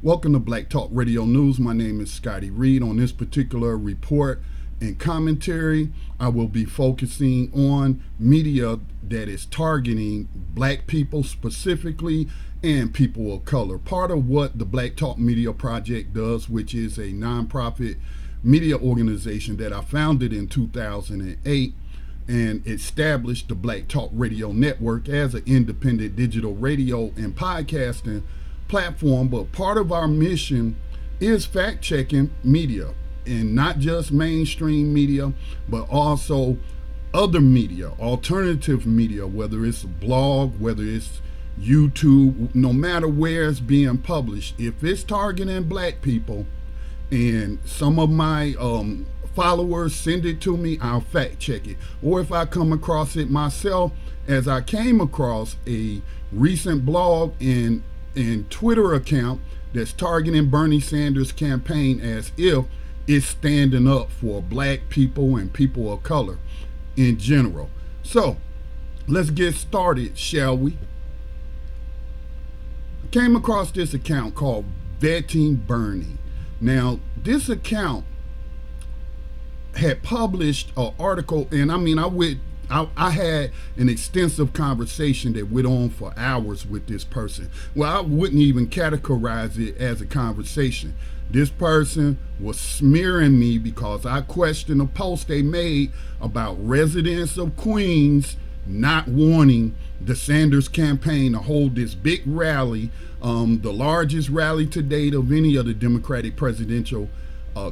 Welcome to Black Talk Radio News. My name is Scotty Reed. On this particular report and commentary, I will be focusing on media that is targeting black people specifically and people of color. Part of what the Black Talk Media Project does, which is a nonprofit media organization that I founded in 2008 and established the Black Talk Radio Network as an independent digital radio and podcasting platform. But part of our mission is fact-checking media, and not just mainstream media, but also other media, alternative media, whether it's a blog, whether it's YouTube, no matter where it's being published. If it's targeting black people and some of my followers send it to me, I'll fact check it. Or if I come across it myself, as I came across a recent blog and Twitter account that's targeting Bernie Sanders' campaign as if it's standing up for black people and people of color in general. So let's get started, shall we? I came across this account called Vetting Bernie. Now, this account had published an article, and I had an extensive conversation that went on for hours with this person. Well, I wouldn't even categorize it as a conversation. This person was smearing me because I questioned a post they made about residents of Queens not wanting the Sanders campaign to hold this big rally, the largest rally to date of any of the Democratic presidential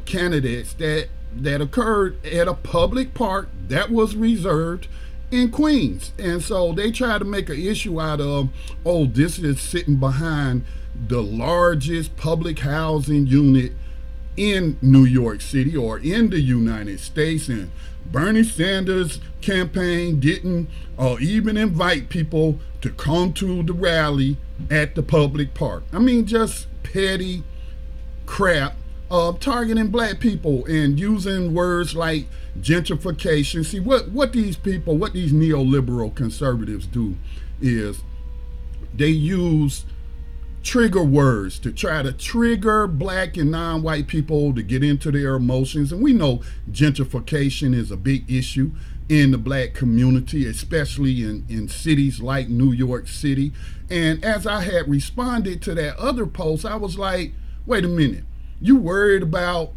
candidates that occurred at a public park that was reserved in Queens. And so they tried to make an issue out of, oh, this is sitting behind the largest public housing unit in New York City or in the United States, and Bernie Sanders campaign didn't even invite people to come to the rally at the public park. I mean, just petty crap. Targeting black people and using words like gentrification. See, what these people, what these neoliberal conservatives do is they use trigger words to try to trigger black and non-white people to get into their emotions. And we know gentrification is a big issue in the black community, especially in cities like New York City. And as I had responded to that other post, I was like, wait a minute. You worried about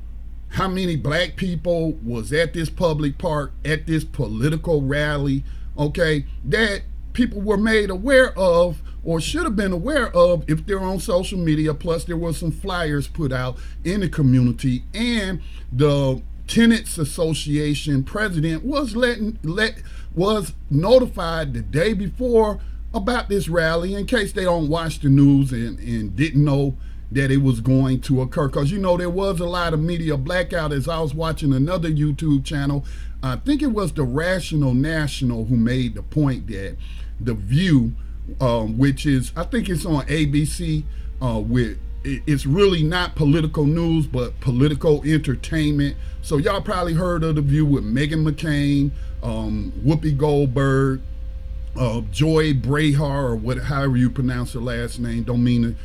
how many black people was at this public park, at this political rally, okay, that people were made aware of or should have been aware of if they're on social media. Plus there were some flyers put out in the community, and the Tenants Association president was was notified the day before about this rally in case they don't watch the news and didn't know that it was going to occur. Because, you know, there was a lot of media blackout. As I was watching another YouTube channel, I think it was the Rational National, who made the point that The View, which is, I think it's on ABC, it's really not political news, but political entertainment. So y'all probably heard of The View with Meghan McCain, Whoopi Goldberg, Joy Behar, or however you pronounce her last name. Don't mean to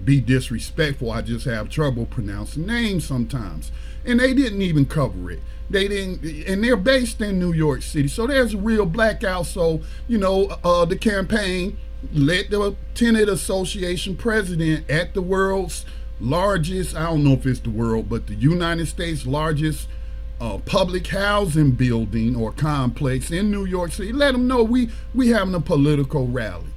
be disrespectful, I just have trouble pronouncing names sometimes. And they didn't even cover it. They didn't, and they're based in New York City, so there's a real blackout. So, you know, the campaign let the Tenant Association president at the world's largest, I don't know if it's the world, but the United States largest public housing building or complex in New York City, let them know we having a political rally.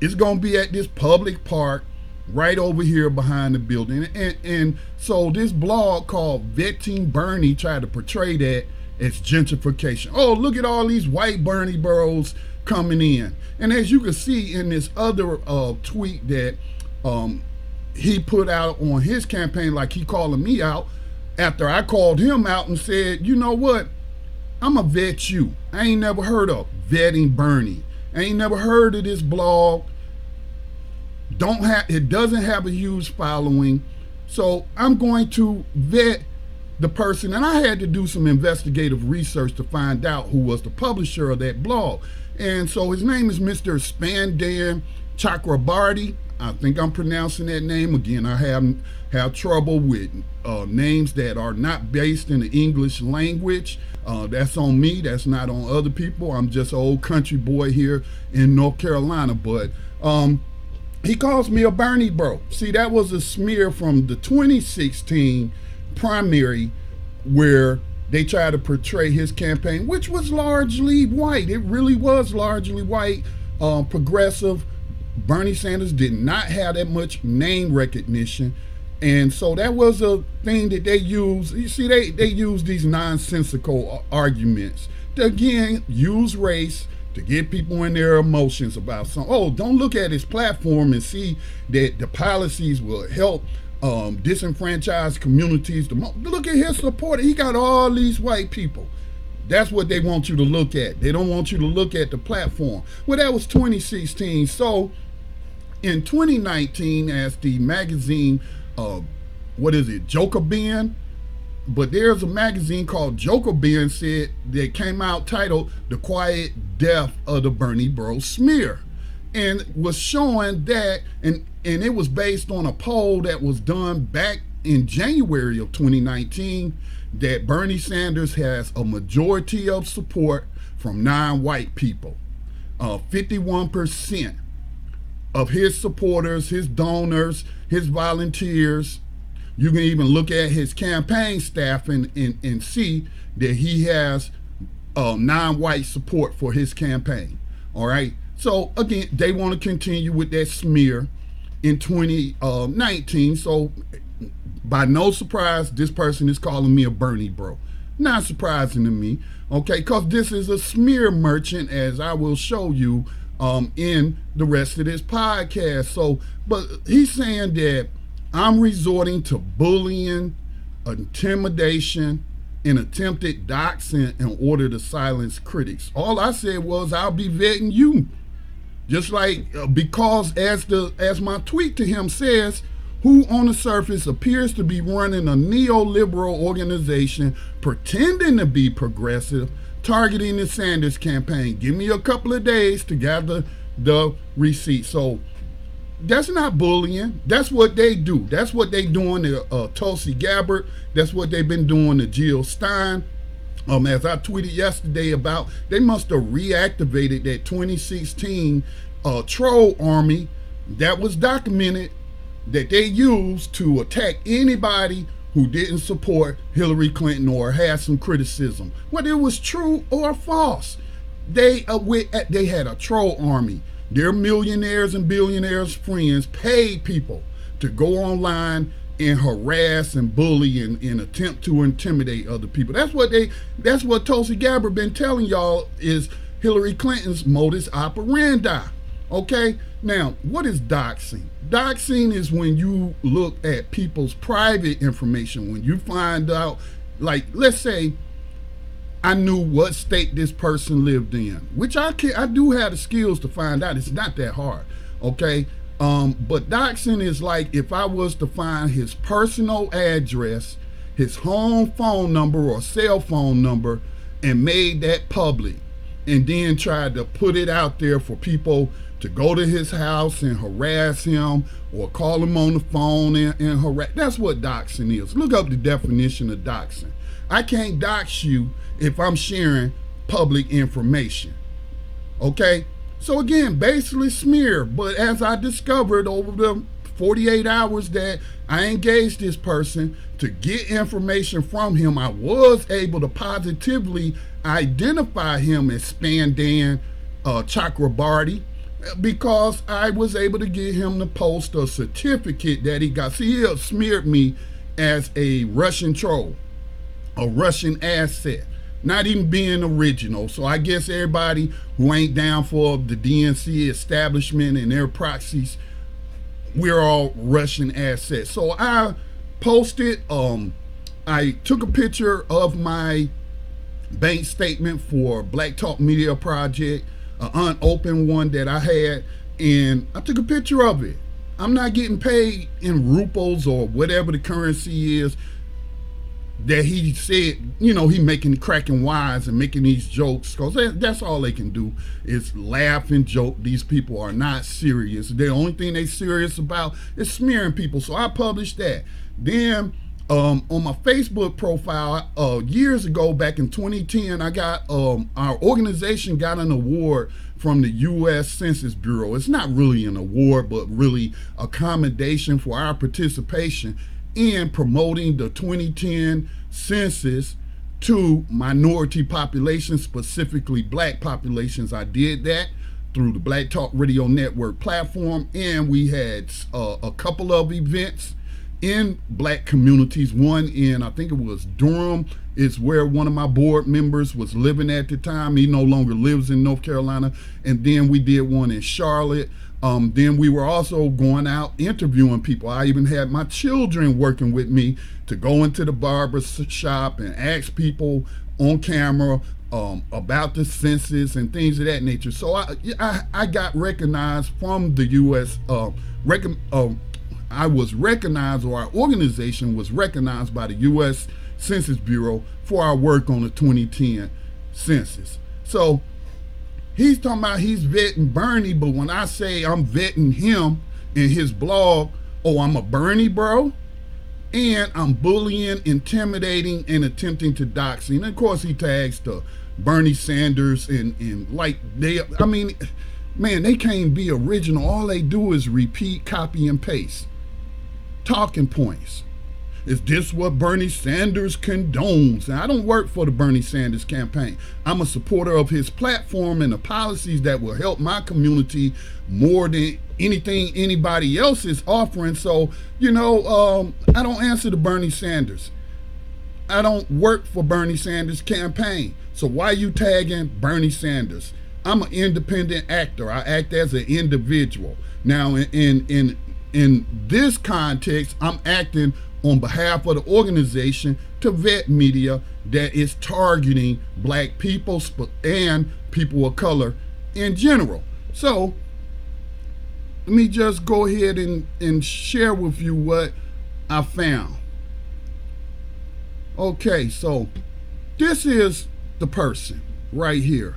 It's gonna be at this public park right over here behind the building. And so this blog called Vetting Bernie tried to portray that as gentrification. Oh, look at all these white Bernie bros coming in. And as you can see in this other tweet that he put out on his campaign, like he calling me out after I called him out and said, you know what, I'ma vet you. I ain't never heard of Vetting Bernie. I ain't never heard of this blog. It doesn't have a huge following, so I'm going to vet the person. And I had to do some investigative research to find out who was the publisher of that blog. And so his name is Mr. Spandan Chakrabarti. I think I'm pronouncing that name again. I have trouble with names that are not based in the English language. That's on me. That's not on other people. I'm just an old country boy here in North Carolina. But he calls me a Bernie bro. See, that was a smear from the 2016 primary where they tried to portray his campaign, which was largely white. It really was largely white, progressive. Bernie Sanders did not have that much name recognition. And so that was a thing that they use. You see, they use these nonsensical arguments to, again, use race to get people in their emotions about something. Oh, don't look at his platform and see that the policies will help disenfranchised communities. Look at his support. He got all these white people. That's what they want you to look at. They don't want you to look at the platform. Well, that was 2016. So in 2019, as the magazine, Jacobin? But there's a magazine called Jacobin said that came out titled "The Quiet Death of the Bernie Bro Smear," and was showing that, and it was based on a poll that was done back in January of 2019, that Bernie Sanders has a majority of support from non-white people. 51% of his supporters, his donors, his volunteers. You can even look at his campaign staff and see that he has non-white support for his campaign. All right. So again, they want to continue with that smear in 2019. So by no surprise, this person is calling me a Bernie bro. Not surprising to me. Okay, because this is a smear merchant, as I will show you in the rest of this podcast. So, but he's saying that I'm resorting to bullying, intimidation, and attempted doxing in order to silence critics. All I said was I'll be vetting you. Just like, because as my tweet to him says, who on the surface appears to be running a neoliberal organization pretending to be progressive, targeting the Sanders campaign. Give me a couple of days to gather the receipts. So that's not bullying. That's what they do. That's what they doing to Tulsi Gabbard. That's what they've been doing to Jill Stein. As I tweeted yesterday about, they must have reactivated that 2016 troll army that was documented that they used to attack anybody who didn't support Hillary Clinton or had some criticism, whether it was true or false. They had a troll army. Their millionaires and billionaires friends paid people to go online and harass and bully and attempt to intimidate other people. That's what Tulsi Gabbard been telling y'all is Hillary Clinton's modus operandi. Okay, now what is doxing? Doxing is when you look at people's private information. When you find out, like, let's say I knew what state this person lived in, which I do have the skills to find out. It's not that hard. Okay. But doxing is like if I was to find his personal address, his home phone number or cell phone number, and made that public, and then tried to put it out there for people to go to his house and harass him or call him on the phone and harass. That's what doxing is. Look up the definition of doxing. I can't dox you if I'm sharing public information. Okay? So again, basically smear. But as I discovered over the 48 hours that I engaged this person to get information from him, I was able to positively identify him as Spandan Chakrabarti, because I was able to get him to post a certificate that he got. See, he smeared me as a Russian troll, a Russian asset, not even being original. So I guess everybody who ain't down for the DNC establishment and their proxies, we're all Russian assets. So I posted, I took a picture of my bank statement for Black Talk Media Project, an unopened one that I had, and I took a picture of it. I'm not getting paid in rubles or whatever the currency is. that he said, he making cracking wise and making these jokes, because that's all they can do is laugh and joke. These people are not serious. The only thing they serious about is smearing people. So I published that. Then on my Facebook profile years ago, back in 2010, I got our organization got an award from the U.S. Census Bureau. It's not really an award, but really a commendation for our participation in promoting the 2010 census to minority populations, specifically black populations. I did that through the Black Talk Radio Network platform, and we had a couple of events in black communities. One in, I think it was Durham, is where one of my board members was living at the time. He no longer lives in North Carolina. And then we did one in Charlotte. Then we were also going out interviewing people. I even had my children working with me to go into the barber shop and ask people on camera about the census and things of that nature. So I got recognized from the U.S. I was recognized, or our organization was recognized by the U.S. Census Bureau for our work on the 2010 census. So he's talking about he's vetting Bernie, but when I say I'm vetting him in his blog, I'm a Bernie bro, and I'm bullying, intimidating, and attempting to dox him. And of course he tags the Bernie Sanders and like they can't be original. All they do is repeat, copy, and paste talking points. Is this what Bernie Sanders condones? And I don't work for the Bernie Sanders campaign. I'm a supporter of his platform and the policies that will help my community more than anything anybody else is offering. So, I don't answer to Bernie Sanders. I don't work for Bernie Sanders campaign. So why you tagging Bernie Sanders? I'm an independent actor. I act as an individual. Now, in this context, I'm acting on behalf of the organization to vet media that is targeting black people and people of color in general. So let me just go ahead and share with you what I found. Okay, so this is the person right here.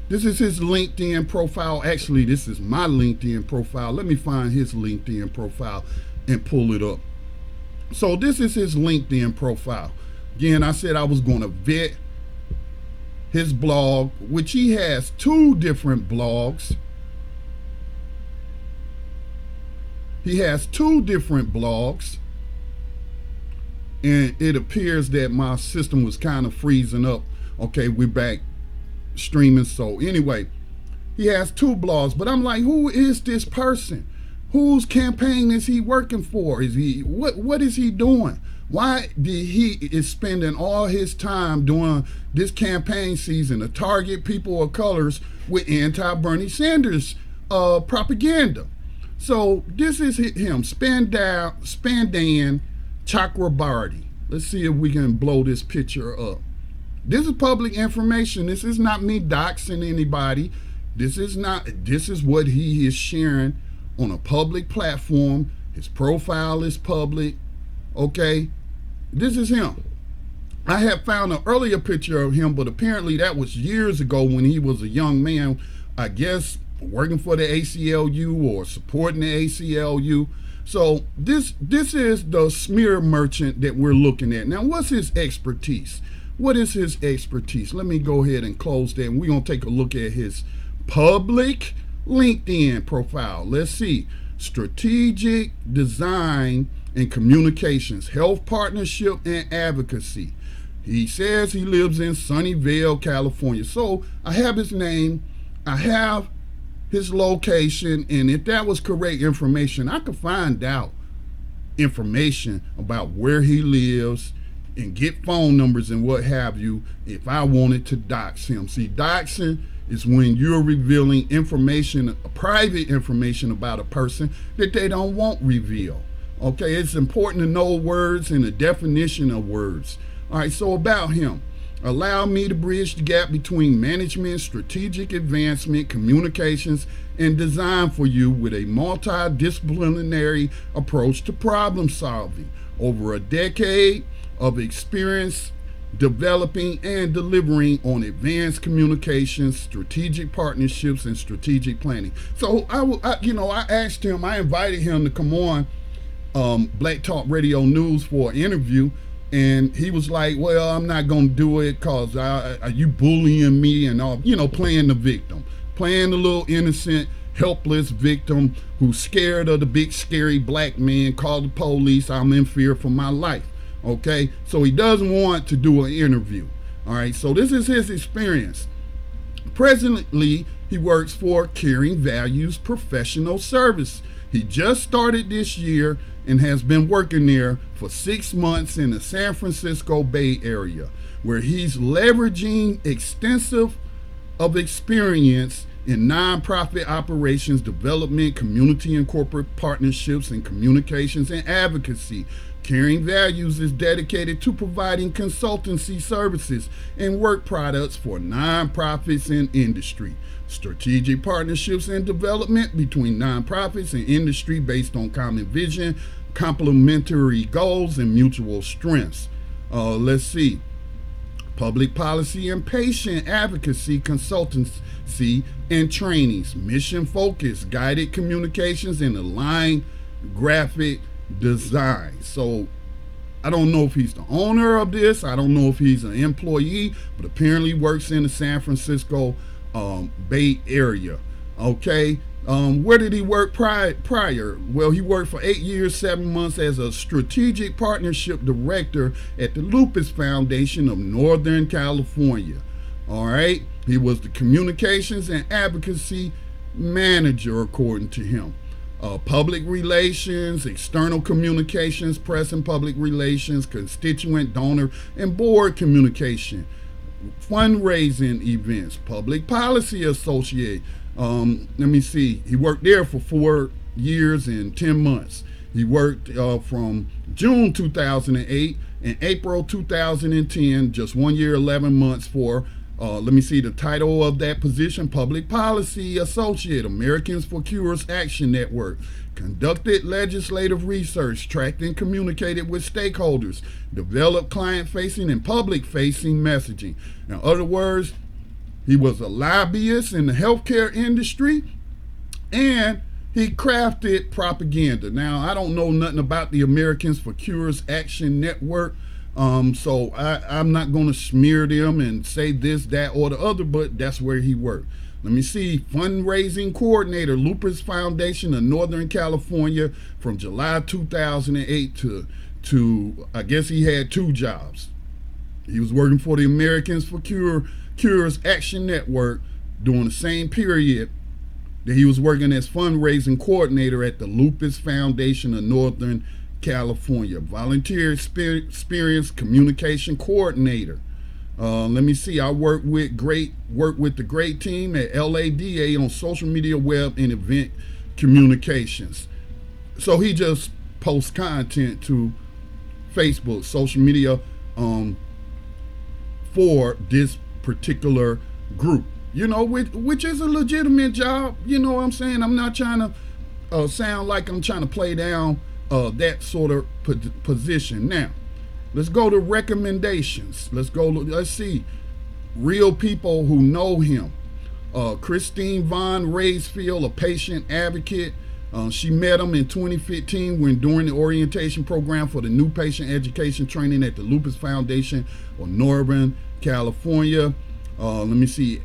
This is his LinkedIn profile. Actually, this is my LinkedIn profile. Let me find his LinkedIn profile and pull it up. So this is his LinkedIn profile. Again, I said I was going to vet his blog, which he has 2 different blogs. He has 2 different blogs. And it appears that my system was kind of freezing up. Okay, we're back streaming. So anyway, he has 2 blogs, but I'm like, who is this person? Whose campaign is he working for? Is he what is he doing? Why did he is spending all his time during this campaign season to target people of colors with anti-Bernie Sanders propaganda? So this is him, Spandan Chakrabarti. Let's see if we can blow this picture up. This is public information. This is not me doxing anybody. This is what he is sharing on a public platform. His profile is public. Okay, this is him. I had found an earlier picture of him, but apparently that was years ago when he was a young man, I guess working for the ACLU or supporting the ACLU. So this is the smear merchant that we're looking at. Now, what's his expertise? What is his expertise? Let me go ahead and close that, and we're going to take a look at his public LinkedIn profile. Let's see. Strategic design and communications, health partnership and advocacy. He says he lives in Sunnyvale, California. So I have his name, I have his location, and if that was correct information, I could find out information about where he lives and get phone numbers and what have you if I wanted to dox him. See, doxing is when you're revealing information, private information about a person that they don't want revealed. Okay, it's important to know words and the definition of words. All right, so about him. Allow me to bridge the gap between management, strategic advancement, communications, and design for you with a multidisciplinary approach to problem solving. Over a decade of experience developing and delivering on advanced communications, strategic partnerships, and strategic planning. So I asked him, I invited him to come on Black Talk Radio News for an interview, and he was like, well, I'm not going to do it because you bullying me and all, playing the victim, playing the little innocent, helpless victim who's scared of the big, scary black man, called the police, I'm in fear for my life. Okay, so he doesn't want to do an interview. All right, so this is his experience. Presently, he works for Caring Values Professional Service. He just started this year and has been working there for 6 months in the San Francisco Bay Area, where he's leveraging extensive of experience in nonprofit operations, development, community and corporate partnerships, and communications and advocacy. Caring Values is dedicated to providing consultancy services and work products for nonprofits and industry. Strategic partnerships and development between nonprofits and industry based on common vision, complementary goals, and mutual strengths. Let's see. Public policy and patient advocacy consultancy and trainings, mission focused, guided communications, and aligned graphic design. So I don't know if he's the owner of this. I don't know if he's an employee, but apparently works in the San Francisco Bay Area. Okay. Where did he work prior? Well, he worked for 8 years, 7 months as a strategic partnership director at the Lupus Foundation of Northern California. All right. He was the communications and advocacy manager, according to him. Public relations, external communications, press and public relations, constituent, donor, and board communication, fundraising events, public policy associate. Let me see. He worked there for 4 years and 10 months. He worked from June 2008 and April 2010, just 1 year, 11 months for, let me see the title of that position, Public Policy Associate, Americans for Cures Action Network. Conducted legislative research, tracked and communicated with stakeholders, developed client-facing and public-facing messaging. In other words, he was a lobbyist in the healthcare industry, and he crafted propaganda. Now, I don't know nothing about the Americans for Cures Action Network, so I'm not going to smear them and say this, that, or the other, but that's where he worked. Let me see, fundraising coordinator, Lupus Foundation of Northern California from July 2008 to I guess he had 2 jobs. He was working for the Americans for Cures Action Network during the same period that he was working as fundraising coordinator at the Lupus Foundation of Northern California. Volunteer experience communication coordinator. Let me see. I work with the great team at LADA on social media, web, and event communications. So he just posts content to Facebook, social media, for this particular group. Which is a legitimate job. You know what I'm saying? I'm not trying to sound like I'm trying to play down that sort of position. Now, let's go to recommendations. Let's see. Real people who know him. Christine Von Raysfield, a patient advocate. She met him in 2015 when during the orientation program for the new patient education training at the Lupus Foundation of Northern California. Let me see.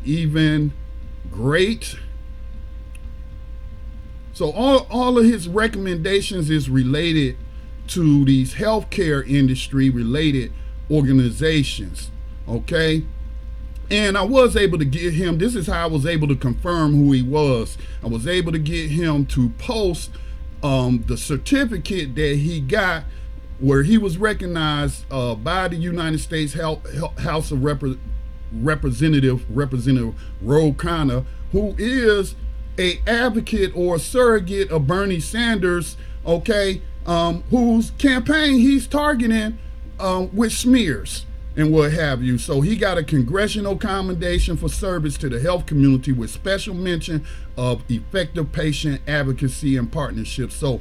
Even great. So all of his recommendations is related to these healthcare industry related organizations. Okay. And I was able to get him, this is how I was able to confirm who he was. I was able to get him to post the certificate that he got where he was recognized by the United States House of Representative Ro Khanna, who is a advocate or a surrogate of Bernie Sanders, okay, whose campaign he's targeting with smears. and what have you. So he got a congressional commendation for service to the health community with special mention of effective patient advocacy and partnership. So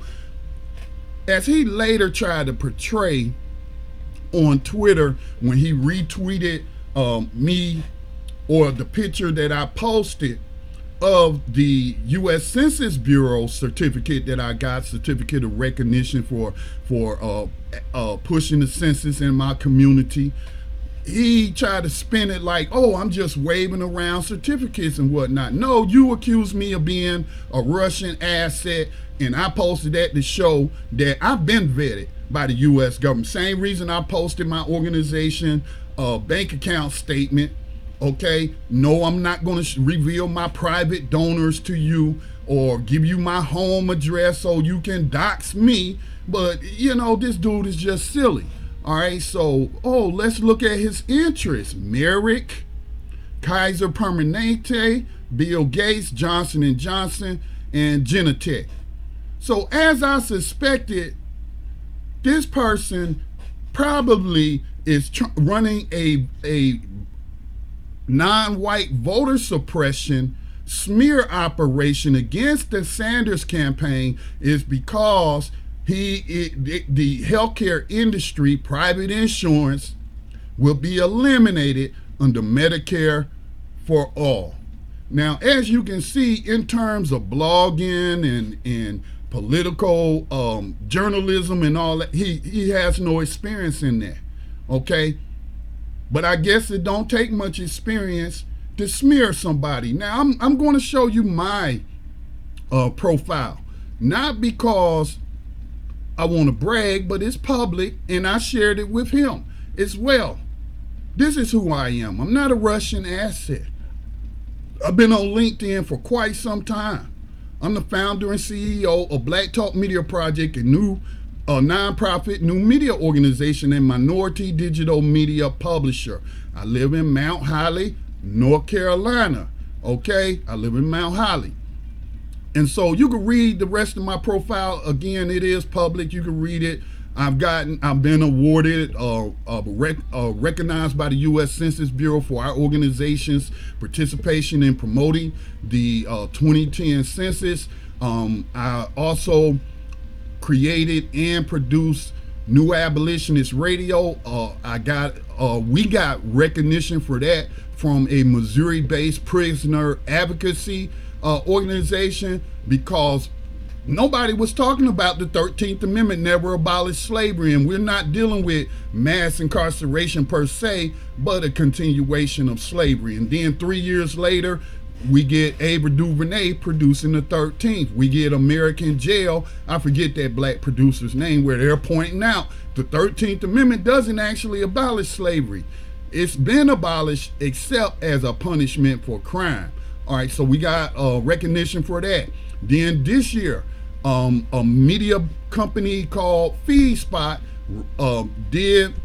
as he later tried to portray on Twitter when he retweeted me or the picture that I posted of the U.S. Census Bureau certificate that I got, certificate of recognition for pushing the census in my community, he tried to spin it like, oh, I'm just waving around certificates and whatnot. No, you accused me of being a Russian asset, and I posted that to show that I've been vetted by the U.S. government. Same reason I posted my organization bank account statement. Okay, no, I'm not going to reveal my private donors to you or give you my home address so you can dox me. But, you know, this dude is just silly. All right, so, let's look at his interests. Merrick, Kaiser Permanente, Bill Gates, Johnson & Johnson, and Genentech. So as I suspected, this person probably is running a non-white voter suppression smear operation against the Sanders campaign, is because the healthcare industry, private insurance, will be eliminated under Medicare for all. Now, as you can see, in terms of blogging and political journalism and all that, he has no experience in that. Okay, but I guess it don't take much experience to smear somebody. Now, I'm going to show you my profile, not because I want to brag, but it's public, and I shared it with him as well. This is who I am. I'm not a Russian asset. I've been on LinkedIn for quite some time. I'm the founder and CEO of Black Talk Media Project, a new nonprofit new media organization and minority digital media publisher. I live in Mount Holly, North Carolina. Okay, I live in Mount Holly. And so you can read the rest of my profile. Again, it is public. You can read it. I've been awarded, recognized by the U.S. Census Bureau for our organization's participation in promoting the 2010 census. I also created and produced New Abolitionist Radio. We got recognition for that from a Missouri-based prisoner advocacy organization, because nobody was talking about the 13th Amendment never abolished slavery, and we're not dealing with mass incarceration per se, but a continuation of slavery. And then 3 years later, we get Ava DuVernay producing the 13th. We get American Jail, I forget that black producer's name, where they're pointing out the 13th Amendment doesn't actually abolish slavery. It's been abolished except as a punishment for crime. All right, so we got recognition for that. Then this year, a media company called FeedSpot did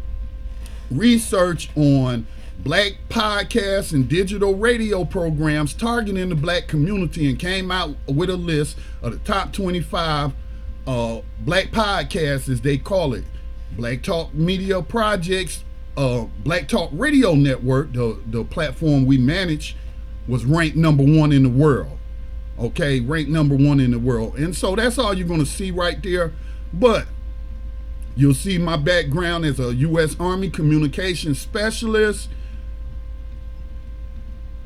research on black podcasts and digital radio programs targeting the black community, and came out with a list of the top 25 black podcasts, as they call it. Black Talk Media Projects, Black Talk Radio Network, the platform we manage, was ranked #1 in the world. Okay, ranked #1 in the world. And so that's all you're going to see right there. But you'll see my background as a U.S. Army communications specialist.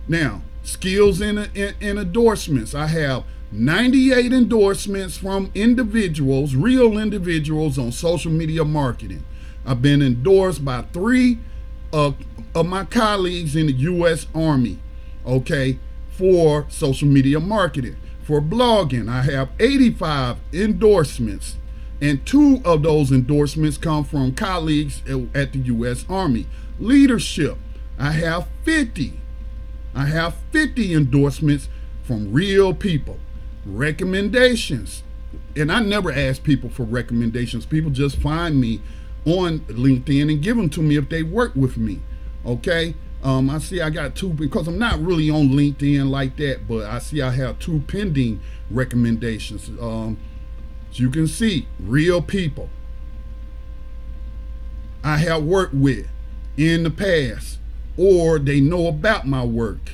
Now, skills and endorsements. I have 98 endorsements from individuals, real individuals, on social media marketing. I've been endorsed by 3 of my colleagues in the U.S. Army, okay, for social media marketing. For blogging, I have 85 endorsements, and 2 of those endorsements come from colleagues at the U.S. Army. Leadership, I have 50. I have 50 endorsements from real people. Recommendations, and I never ask people for recommendations. People just find me on LinkedIn and give them to me if they work with me. Okay, I see I got 2, because I'm not really on LinkedIn like that, but I see I have 2 pending recommendations. So you can see real people I have worked with. in the past, or they know about my work.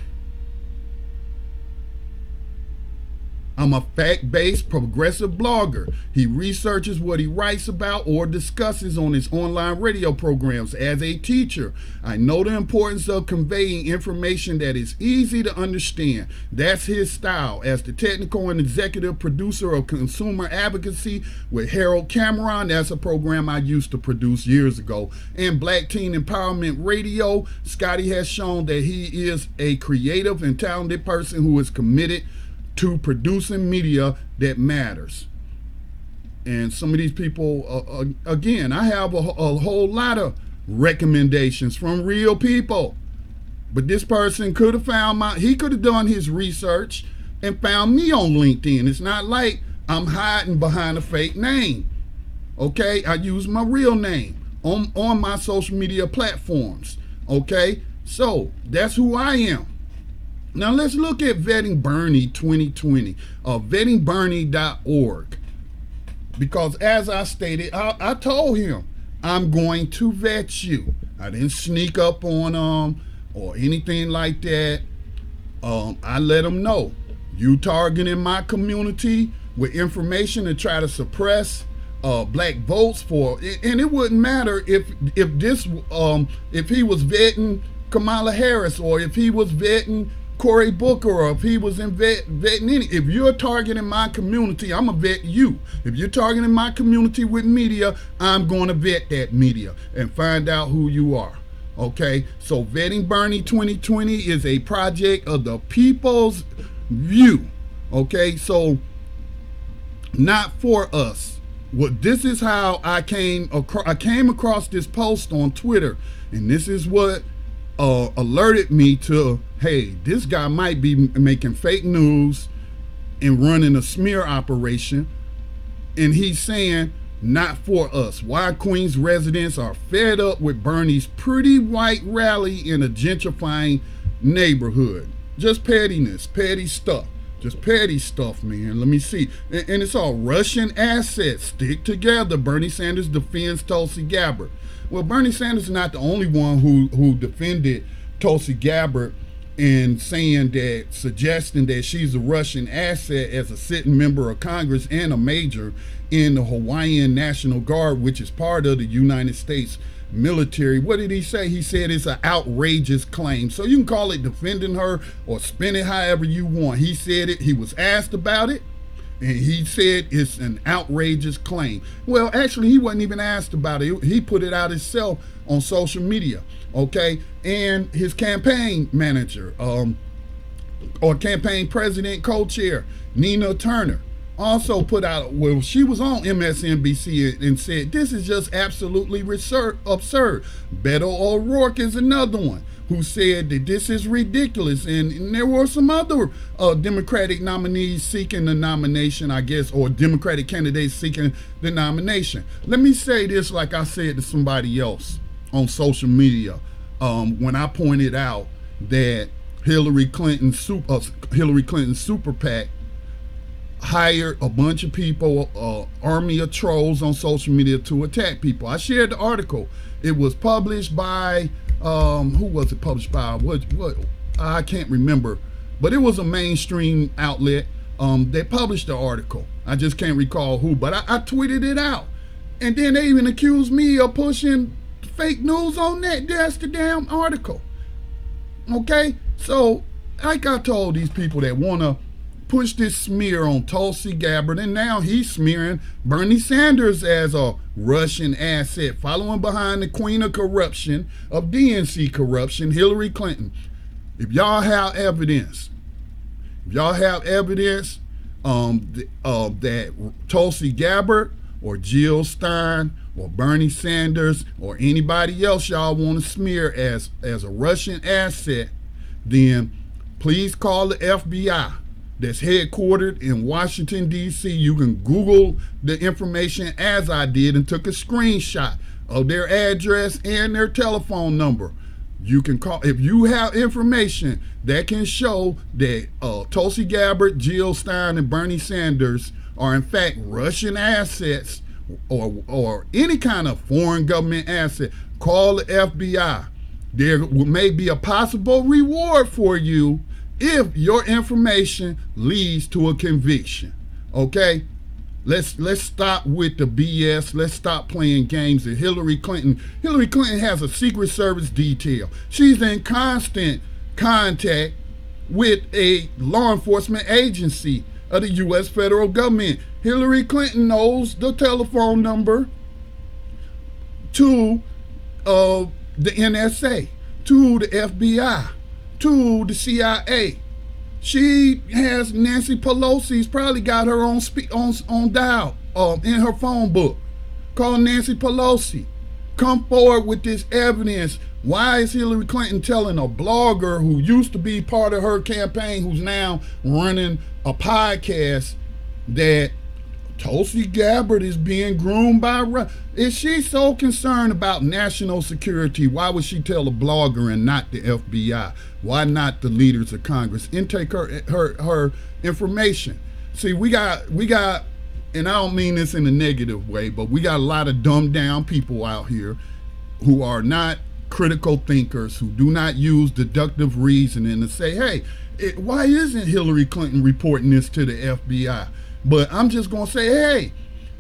I'm a fact-based progressive blogger. He researches what he writes about or discusses on his online radio programs. As a teacher, I know the importance of conveying information that is easy to understand. That's his style. As the technical and executive producer of Consumer Advocacy with Harold Cameron, that's a program I used to produce years ago, and Black Teen Empowerment Radio, Scotty has shown that he is a creative and talented person who is committed to producing media that matters. And some of these people, again, I have a whole lot of recommendations from real people. But this person could have he could have done his research and found me on LinkedIn. It's not like I'm hiding behind a fake name. Okay, I use my real name on my social media platforms. Okay, so that's who I am. Now let's look at Vetting Bernie 2020, vettingbernie.org. Because as I stated, I told him, I'm going to vet you. I didn't sneak up on or anything like that. I let him know, you targeting my community with information to try to suppress black votes for, and it wouldn't matter if he was vetting Kamala Harris, or if he was vetting Cory Booker, or if he was vetting any. If you're targeting my community, I'm going to vet you. If you're targeting my community with media, I'm going to vet that media and find out who you are. Okay, so Vetting Bernie 2020 is a project of the people's view. Okay, so not for us. Well, this is how I came across this post on Twitter, and this is what alerted me to, hey, this guy might be making fake news and running a smear operation. And he's saying, not for us. Why Queens residents are fed up with Bernie's pretty white rally in a gentrifying neighborhood. Just pettiness, petty stuff. Just petty stuff, man. Let me see. And it's all Russian assets. Stick together. Bernie Sanders defends Tulsi Gabbard. Well, Bernie Sanders is not the only one who defended Tulsi Gabbard in suggesting that she's a Russian asset as a sitting member of Congress and a major in the Hawaiian National Guard, which is part of the United States military. What did he say? He said it's an outrageous claim. So you can call it defending her or spin it however you want. He said it. He was asked about it, and he said it's an outrageous claim. Well, actually, he wasn't even asked about it. He put it out himself on social media, okay? And his campaign manager, or campaign president, co-chair, Nina Turner, also put out, well, she was on MSNBC and said, this is just absolutely absurd. Beto O'Rourke is another one who said that this is ridiculous. And there were some other Democratic nominees seeking the nomination, I guess, or Democratic candidates seeking the nomination. Let me say this like I said to somebody else on social media when I pointed out that Hillary Clinton's super PAC hired a bunch of people, army of trolls on social media to attack people. I shared the article. It was published by, who was it published by? What? I can't remember, but it was a mainstream outlet. They published the article. I just can't recall who, but I tweeted it out. And then they even accused me of pushing fake news on that. That's the damn article. Okay? So, like I told these people that want to push this smear on Tulsi Gabbard, and now he's smearing Bernie Sanders as a Russian asset, following behind the queen of corruption, of DNC corruption, Hillary Clinton. If y'all have evidence, that Tulsi Gabbard or Jill Stein or Bernie Sanders or anybody else y'all want to smear as a Russian asset, then please call the FBI. That's headquartered in Washington, D.C. You can Google the information as I did and took a screenshot of their address and their telephone number. You can call if you have information that can show that Tulsi Gabbard, Jill Stein, and Bernie Sanders are in fact Russian assets or any kind of foreign government asset, call the FBI. There may be a possible reward for you if your information leads to a conviction. Okay? Let's stop with the BS. Let's stop playing games. And Hillary Clinton has a Secret Service detail. She's in constant contact with a law enforcement agency of the U.S. federal government. Hillary Clinton knows the telephone number to the NSA, to the FBI, to the CIA. She has Nancy Pelosi's probably got her on dial in her phone book. Call Nancy Pelosi. Come forward with this evidence. Why is Hillary Clinton telling a blogger who used to be part of her campaign, who's now running a podcast, that Tulsi Gabbard is being groomed by Russia? Is she so concerned about national security? Why would she tell a blogger and not the FBI? Why not the leaders of Congress? Intake her information. See, we got, and I don't mean this in a negative way, but we got a lot of dumbed down people out here who are not critical thinkers, who do not use deductive reasoning to say, hey, why isn't Hillary Clinton reporting this to the FBI? But I'm just going to say, hey,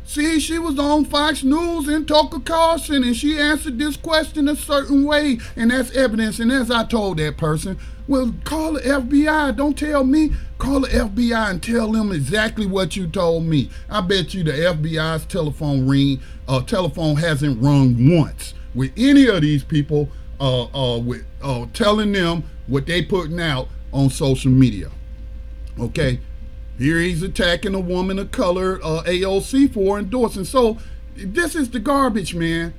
see, she was on Fox News and Tucker Carlson, and she answered this question a certain way, and that's evidence. And as I told that person, well, call the FBI. Don't tell me. Call the FBI and tell them exactly what you told me. I bet you the FBI's telephone hasn't rung once with any of these people with telling them what they putting out on social media. Okay? Here he's attacking a woman of color, AOC, for endorsing. So this is the garbage, man.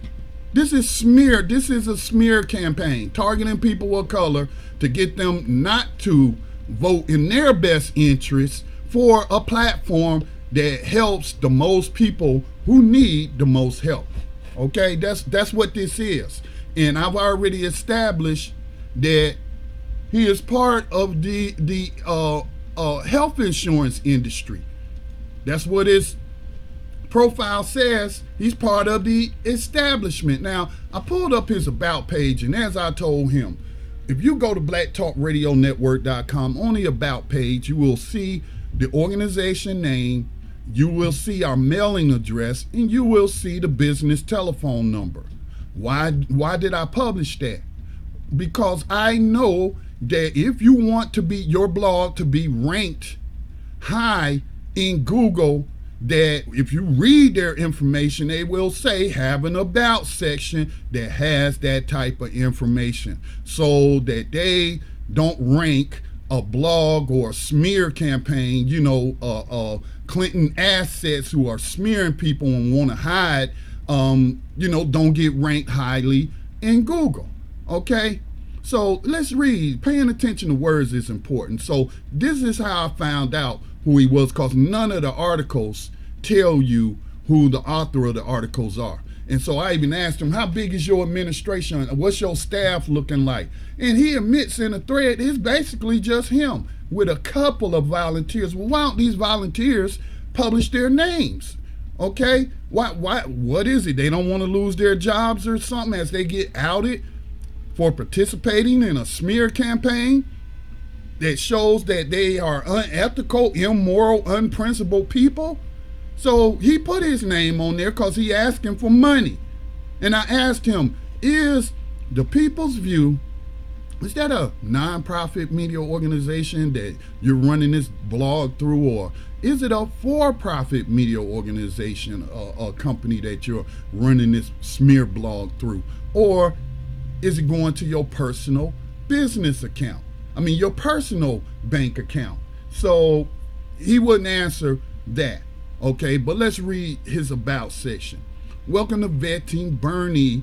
This is smear. This is a smear campaign targeting people of color to get them not to vote in their best interest for a platform that helps the most people who need the most help. Okay, that's what this is. And I've already established that he is part of the health insurance industry. That's what his profile says. He's part of the establishment. Now, I pulled up his about page, and as I told him, if you go to blacktalkradionetwork.com, on the about page, you will see the organization name, you will see our mailing address, and you will see the business telephone number. Why did I publish that? Because I know that if you want to be your blog to be ranked high in Google, that if you read their information, they will say have an about section that has that type of information, so that they don't rank a blog or a smear campaign, Clinton assets who are smearing people and want to hide, don't get ranked highly in Google. Okay? So let's read. Paying attention to words is important. So this is how I found out who he was, because none of the articles tell you who the author of the articles are. And so I even asked him, how big is your administration? What's your staff looking like? And he admits in a thread, it's basically just him with a couple of volunteers. Well, why don't these volunteers publish their names? Okay? What is it? They don't want to lose their jobs or something as they get outed for participating in a smear campaign that shows that they are unethical, immoral, unprincipled people? So he put his name on there because he asked him for money. And I asked him, is the People's View, is that a nonprofit media organization that you're running this blog through, or is it a for-profit media organization, a company that you're running this smear blog through? Or is it going to your personal business account? I mean, your personal bank account. So he wouldn't answer that. Okay, but let's read his about section. Welcome to Vetting Bernie.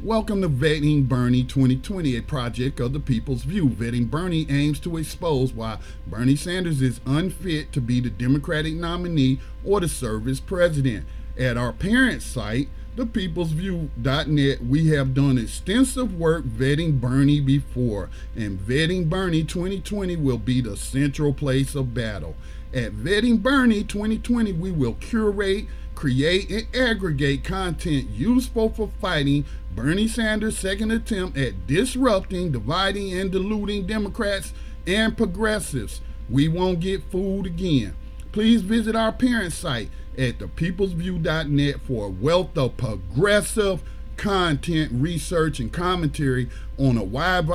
Welcome to Vetting Bernie 2020, a project of the People's View. Vetting Bernie aims to expose why Bernie Sanders is unfit to be the Democratic nominee or to serve as president. At our parent site, thepeoplesview.net, we have done extensive work vetting Bernie before, and Vetting Bernie 2020 will be the central place of battle. At Vetting Bernie 2020, we will curate create and aggregate content useful for fighting Bernie Sanders' second attempt at disrupting, dividing, and diluting Democrats and progressives. We won't get fooled again. Please visit our parent site at thepeoplesview.net for a wealth of progressive content, research, and commentary on a wide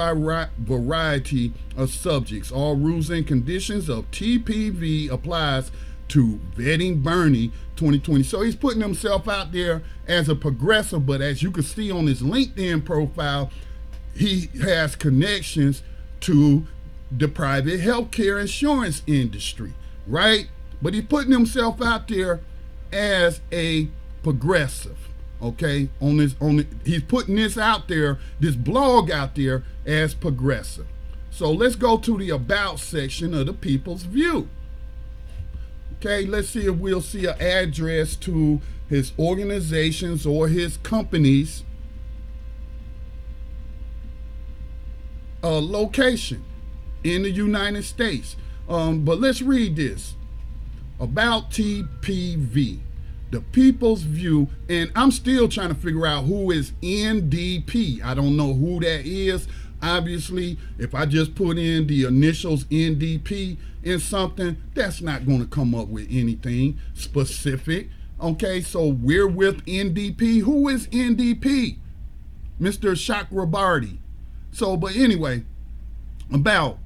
variety of subjects. All rules and conditions of TPV applies to vetting Bernie 2020. So he's putting himself out there as a progressive, but as you can see on his LinkedIn profile, he has connections to the private healthcare insurance industry, right? But he's putting himself out there as a progressive, okay? He's putting this out there, this blog out there as progressive. So let's go to the About section of the People's View. Okay, let's see if we'll see an address to his organizations or his company's location in the United States. But let's read this. About TPV, the People's View, and I'm still trying to figure out who is NDP. I don't know who that is. Obviously, if I just put in the initials NDP in something, that's not going to come up with anything specific. Okay, so we're with NDP. Who is NDP? Mr. Chakrabarti. So, but anyway, about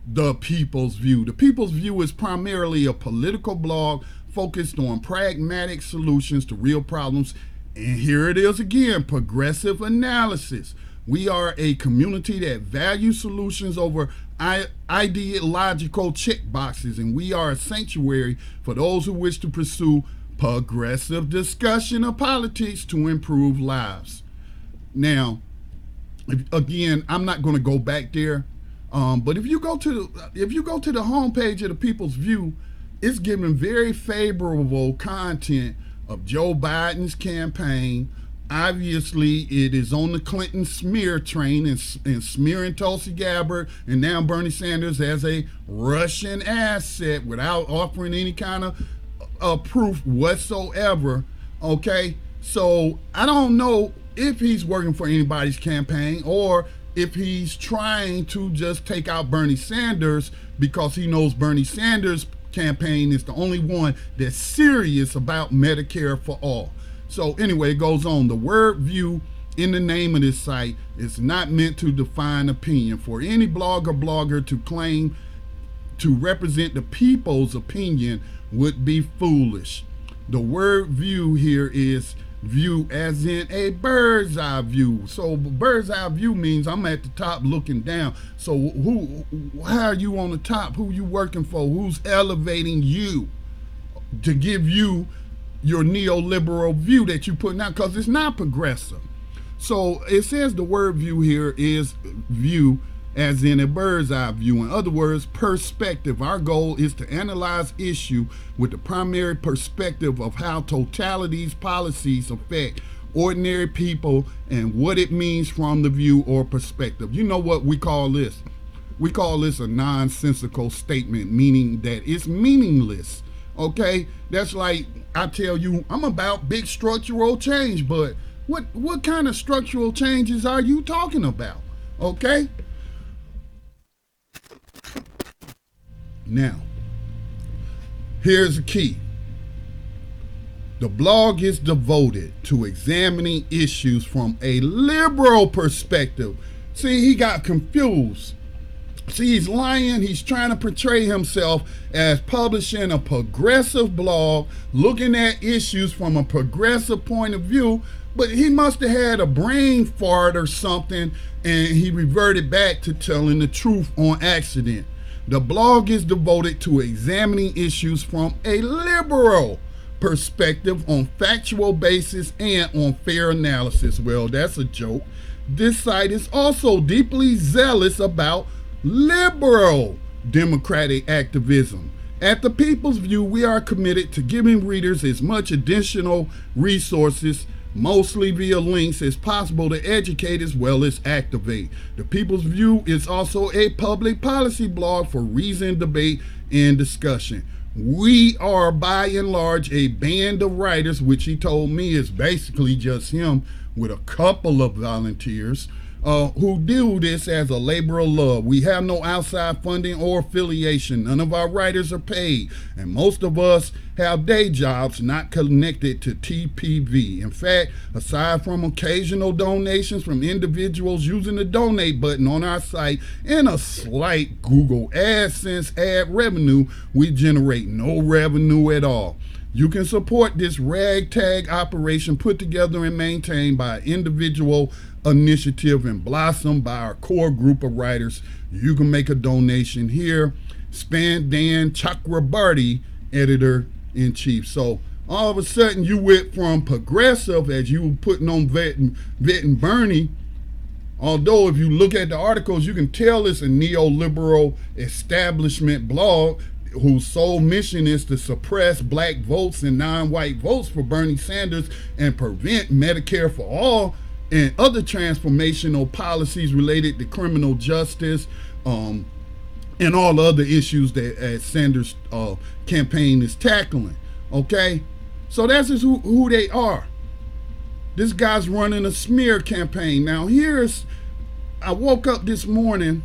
the People's View. The People's View is primarily a political blog focused on pragmatic solutions to real problems. And here it is again, progressive analysis. We are a community that values solutions over ideological checkboxes, and we are a sanctuary for those who wish to pursue progressive discussion of politics to improve lives. Now, again, I'm not going to go back there, but if you go to the homepage of the People's View, it's giving very favorable content of Joe Biden's campaign. Obviously, it is on the Clinton smear train and smearing Tulsi Gabbard and now Bernie Sanders as a Russian asset without offering any kind of proof whatsoever. Okay, so I don't know if he's working for anybody's campaign or if he's trying to just take out Bernie Sanders because he knows Bernie Sanders' campaign is the only one that's serious about Medicare for all. So anyway, it goes on. The word view in the name of this site is not meant to define opinion. For any blogger to claim to represent the people's opinion would be foolish. The word view here is view as in a bird's eye view. So bird's eye view means I'm at the top looking down. So how are you on the top? Who you working for? Who's elevating you to give you your neoliberal view that you putting out, because it's not progressive. So it says the word view here is view as in a bird's eye view. In other words, perspective. Our goal is to analyze issue with the primary perspective of how totalities policies affect ordinary people and what it means from the view or perspective. You know what we call this? We call this a nonsensical statement, meaning that it's meaningless. Okay, that's like I tell you, I'm about big structural change, but what kind of structural changes are you talking about? Okay. Now, here's the key. The blog is devoted to examining issues from a liberal perspective. See, he got confused. See, he's lying. He's trying to portray himself as publishing a progressive blog, looking at issues from a progressive point of view, but he must have had a brain fart or something, and he reverted back to telling the truth on accident. The blog is devoted to examining issues from a liberal perspective on factual basis and on fair analysis. Well, that's a joke. This site is also deeply zealous about liberal democratic activism. At the People's View, we are committed to giving readers as much additional resources, mostly via links, as possible to educate as well as activate. The People's View is also a public policy blog for reasoned debate and discussion. We are by and large a band of writers, which he told me is basically just him with a couple of volunteers who do this as a labor of love. We have no outside funding or affiliation. None of our writers are paid, and most of us have day jobs not connected to TPV. In fact, aside from occasional donations from individuals using the donate button on our site and a slight Google AdSense ad revenue, we generate no revenue at all. You can support this ragtag operation put together and maintained by an individual initiative and blossomed by our core group of writers. You can make a donation here. Spandan Chakrabarti, editor-in-chief. So all of a sudden you went from progressive, as you were putting on Vet and Bernie, although if you look at the articles, you can tell it's a neoliberal establishment blog whose sole mission is to suppress black votes and non-white votes for Bernie Sanders and prevent Medicare for all and other transformational policies related to criminal justice and all other issues that Sanders' campaign is tackling. Okay? So that's just who they are. This guy's running a smear campaign. Now I woke up this morning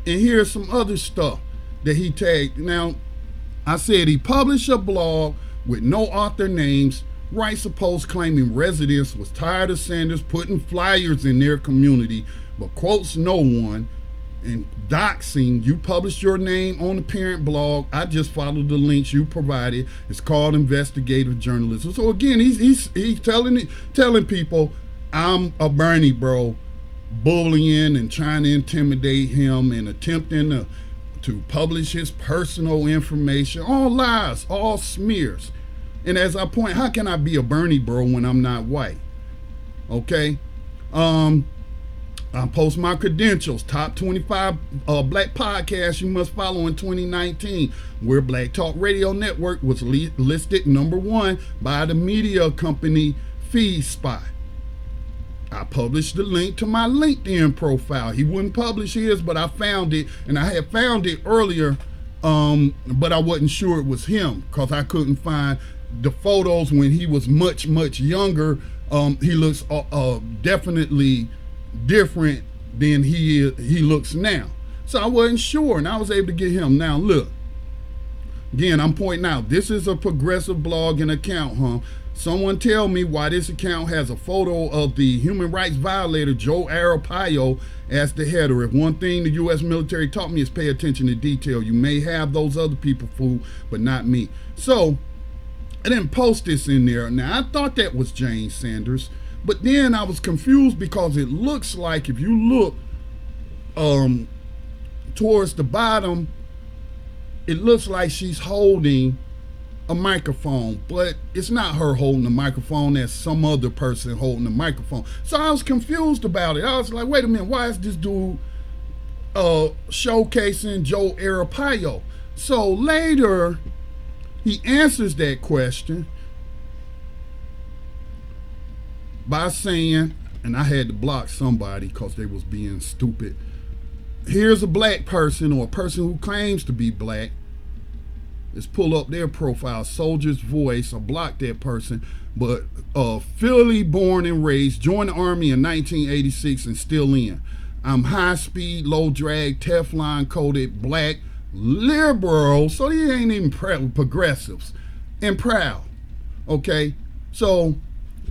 and here's some other stuff that he tagged. Now, I said he published a blog with no author names, writes a post claiming residents was tired of Sanders putting flyers in their community, but quotes no one, and doxing. You published your name on the parent blog. I just followed the links you provided. It's called investigative journalism. So again, he's telling people I'm a Bernie bro, bullying and trying to intimidate him and attempting to publish his personal information. All lies, all smears. And as I point, how can I be a Bernie bro when I'm not white? Okay? I post my credentials. Top 25 black podcasts you must follow in 2019. Where Black Talk Radio Network was listed #1 by the media company FeedSpot. I published the link to my LinkedIn profile. He wouldn't publish his, but I found it, and I had found it earlier, but I wasn't sure it was him because I couldn't find the photos when he was much, much younger. He looks definitely different than he looks now. So I wasn't sure, and I was able to get him. Now look, again, I'm pointing out, this is a progressive blogging account, huh? Someone tell me why this account has a photo of the human rights violator Joe Arpaio as the header. If one thing the U.S. military taught me is pay attention to detail. You may have those other people fooled, but not me. So I didn't post this in there. Now, I thought that was Jane Sanders, but then I was confused because it looks like, if you look towards the bottom, it looks like she's holding a microphone, but it's not her holding the microphone, that's some other person holding the microphone. So I was confused about it. I was like, wait a minute, why is this dude showcasing Joe Arpaio? So later he answers that question by saying, and I had to block somebody because they was being stupid, here's a black person or a person who claims to be black. Let's pull up their profile, Soldier's Voice, or block that person. But Philly born and raised, joined the Army in 1986 and still in. I'm high speed, low drag, Teflon coated, black, liberal, so they ain't even progressives, and proud. Okay, so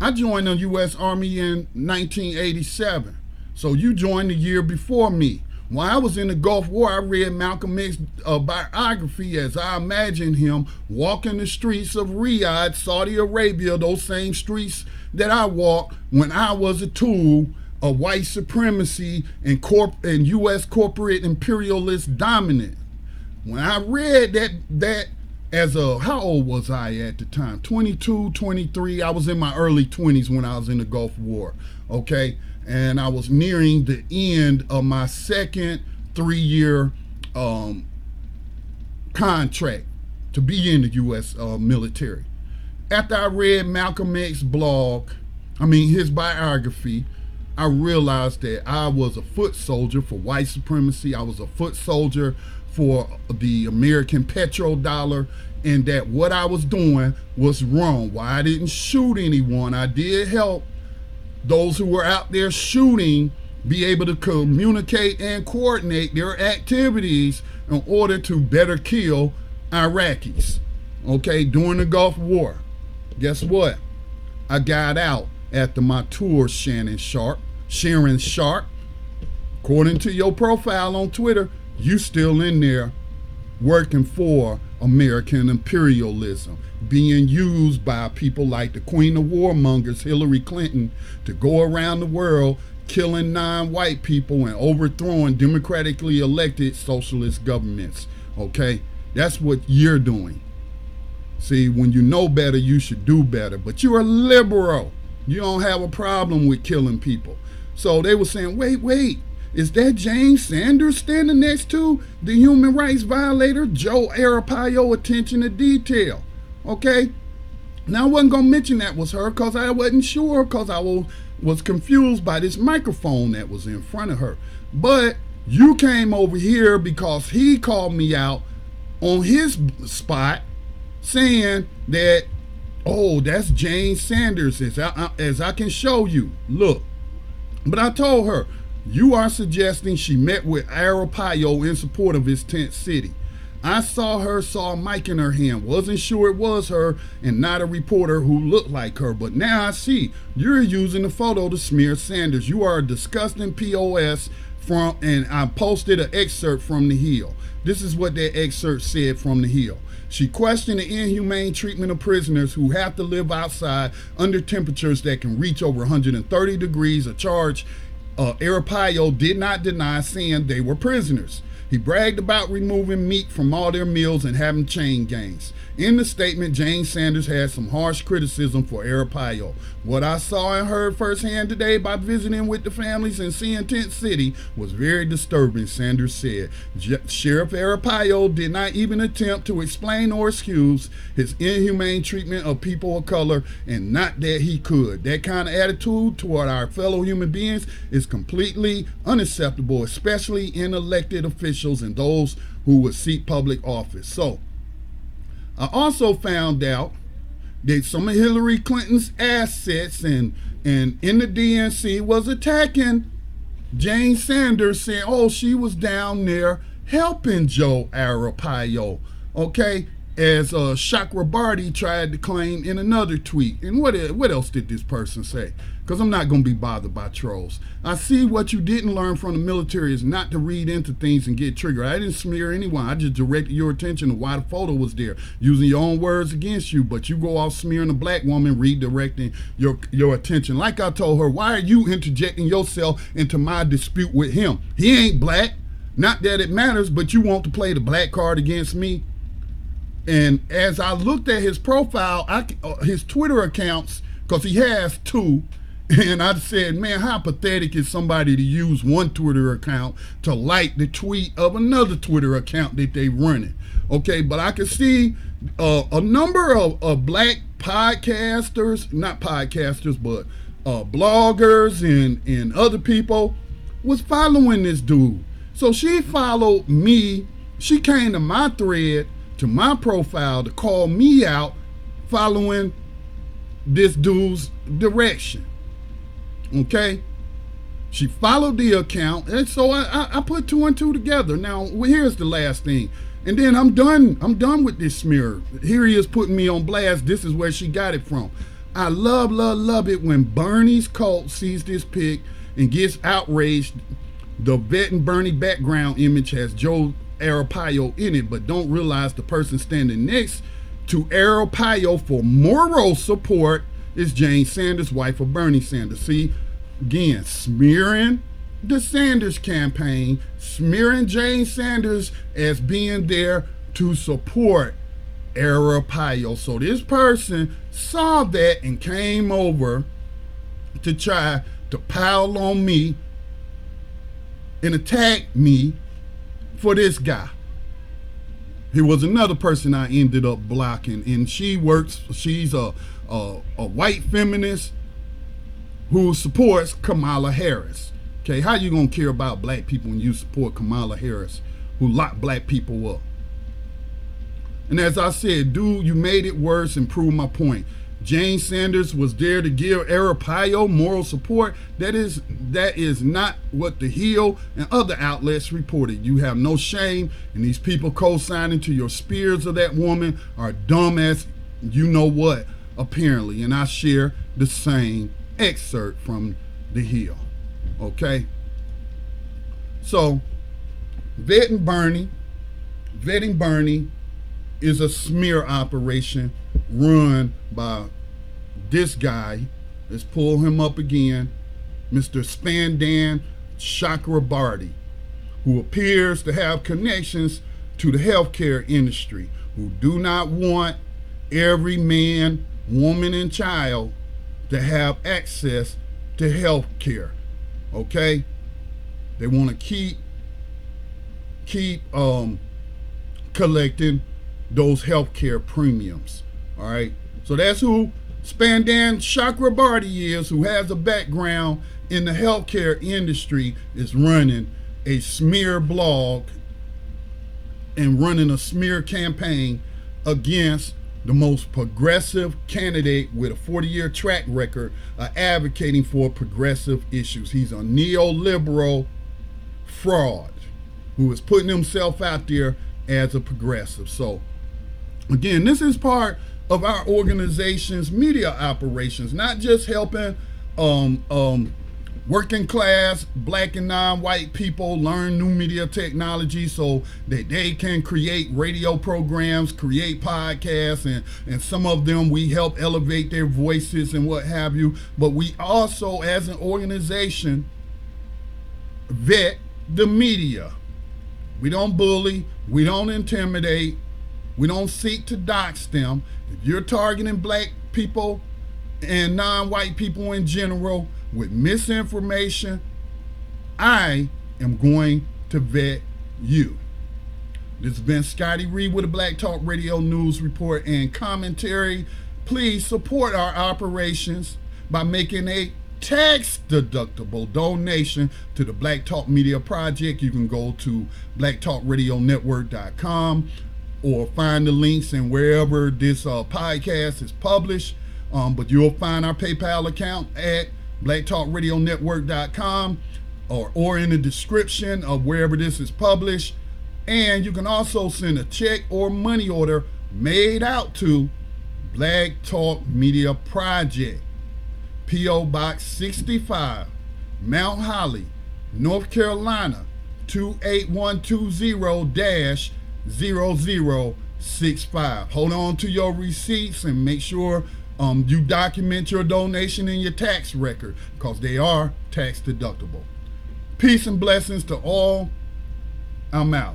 I joined the U.S. Army in 1987. So you joined the year before me. While I was in the Gulf War, I read Malcolm X's biography as I imagined him walking the streets of Riyadh, Saudi Arabia, those same streets that I walked when I was a tool of white supremacy and U.S. corporate imperialist dominance. When I read that as how old was I at the time? 22, 23. I was in my early 20s when I was in the Gulf War, okay? And I was nearing the end of my second 3-year contract to be in the U.S. Military. After I read Malcolm X's his biography, I realized that I was a foot soldier for white supremacy. I was a foot soldier for the American petrodollar, and that what I was doing was wrong. Why I didn't shoot anyone, I did help those who were out there shooting be able to communicate and coordinate their activities in order to better kill Iraqis. Okay, during the Gulf War. Guess what? I got out after my tour, Sharon Sharp. According to your profile on Twitter, you still in there working for American imperialism, being used by people like the Queen of Warmongers, Hillary Clinton, to go around the world killing non-white people and overthrowing democratically elected socialist governments. Okay? That's what you're doing. See, when you know better, you should do better. But you're a liberal. You don't have a problem with killing people. So they were saying, wait, is that James Sanders standing next to the human rights violator, Joe Arpaio? Attention to detail. Okay? Now, I wasn't going to mention that was her because I wasn't sure, because I was confused by this microphone that was in front of her. But you came over here because he called me out on his spot, saying that, oh, that's Jane Sanders, as I can show you. Look. But I told her, you are suggesting she met with Arpaio in support of his tent city. I saw a mic in her hand, wasn't sure it was her and not a reporter who looked like her, but now I see you're using the photo to smear Sanders. You are a disgusting P.O.S. and I posted an excerpt from The Hill. This is what that excerpt said from The Hill. She questioned the inhumane treatment of prisoners who have to live outside under temperatures that can reach over 130 degrees, a charge Arpaio did not deny, saying they were prisoners. He bragged about removing meat from all their meals and having chain gangs. In the statement, Jane Sanders had some harsh criticism for Arpaio. What I saw and heard firsthand today by visiting with the families and seeing Tent City was very disturbing, Sanders said. Sheriff Arpaio did not even attempt to explain or excuse his inhumane treatment of people of color, and not that he could. That kind of attitude toward our fellow human beings is completely unacceptable, especially in elected officials and those who would seek public office. So, I also found out that some of Hillary Clinton's assets and in the DNC was attacking Jane Sanders, saying, oh, she was down there helping Joe Arpaio, okay, as Chakrabarti tried to claim in another tweet. And what else did this person say? Because I'm not going to be bothered by trolls. I see what you didn't learn from the military is not to read into things and get triggered. I didn't smear anyone. I just directed your attention to why the photo was there, using your own words against you. But you go off smearing a black woman, redirecting your attention. Like I told her, why are you interjecting yourself into my dispute with him? He ain't black. Not that it matters, but you want to play the black card against me. And as I looked at his profile, his Twitter accounts, because he has two, and I said, man, how pathetic is somebody to use one Twitter account to like the tweet of another Twitter account that they running. Okay, but I could see a number of black podcasters, not podcasters, but bloggers and other people was following this dude. So she followed me. She came to my thread, to my profile, to call me out following this dude's direction. Okay, she followed the account, and so I put two and two together. Now, here's the last thing, and then I'm done with this smear. Here he is putting me on blast. This is where she got it from. I love it when Bernie's cult sees this pic and gets outraged. The vet and Bernie background image has Joe Arpaio in it, but don't realize the person standing next to Arpaio for moral support is Jane Sanders, wife of Bernie Sanders. See, again, smearing the Sanders campaign, smearing Jane Sanders as being there to support Arpaio. So this person saw that and came over to try to pile on me and attack me for this guy. Here was another person I ended up blocking, and she's a white feminist who supports Kamala Harris. Okay, how you gonna care about black people when you support Kamala Harris, who locked black people up? And as I said, dude, you made it worse and proved my point. Jane Sanders was there to give Arpaio moral support. That is not what The Hill and other outlets reported. You have no shame, and these people co-signing to your spears of that woman are dumb as you know what, apparently. And I share the same excerpt from The Hill. Okay? So, vetting Bernie is a smear operation run by this guy. Let's pull him up again, Mr. Spandan Chakrabarti, who appears to have connections to the healthcare industry, who do not want every man, woman, and child to have access to health care. Okay? They want to keep collecting those healthcare premiums. All right, so that's who Spandan Chakrabarti is, who has a background in the healthcare industry, is running a smear blog and running a smear campaign against the most progressive candidate with a 40-year track record advocating for progressive issues. He's a neoliberal fraud who is putting himself out there as a progressive. So again, this is part of our organization's media operations, not just helping working class black and non-white people learn new media technology so that they can create radio programs, create podcasts, and some of them we help elevate their voices and what have you. But we also, as an organization, vet the media. We don't bully, we don't intimidate, we don't seek to dox them. If you're targeting black people and non-white people in general with misinformation, I am going to vet you. This has been Scotty Reed with the Black Talk Radio News Report and Commentary. Please support our operations by making a tax-deductible donation to the Black Talk Media Project. You can go to blacktalkradionetwork.com or find the links in wherever this podcast is published. But you'll find our PayPal account at blacktalkradionetwork.com or in the description of wherever this is published. And you can also send a check or money order made out to Black Talk Media Project, P.O. Box 65, Mount Holly, North Carolina, 28120-0065. Hold on to your receipts and make sure you document your donation in your tax record, because they are tax deductible. Peace and blessings to all. I'm out.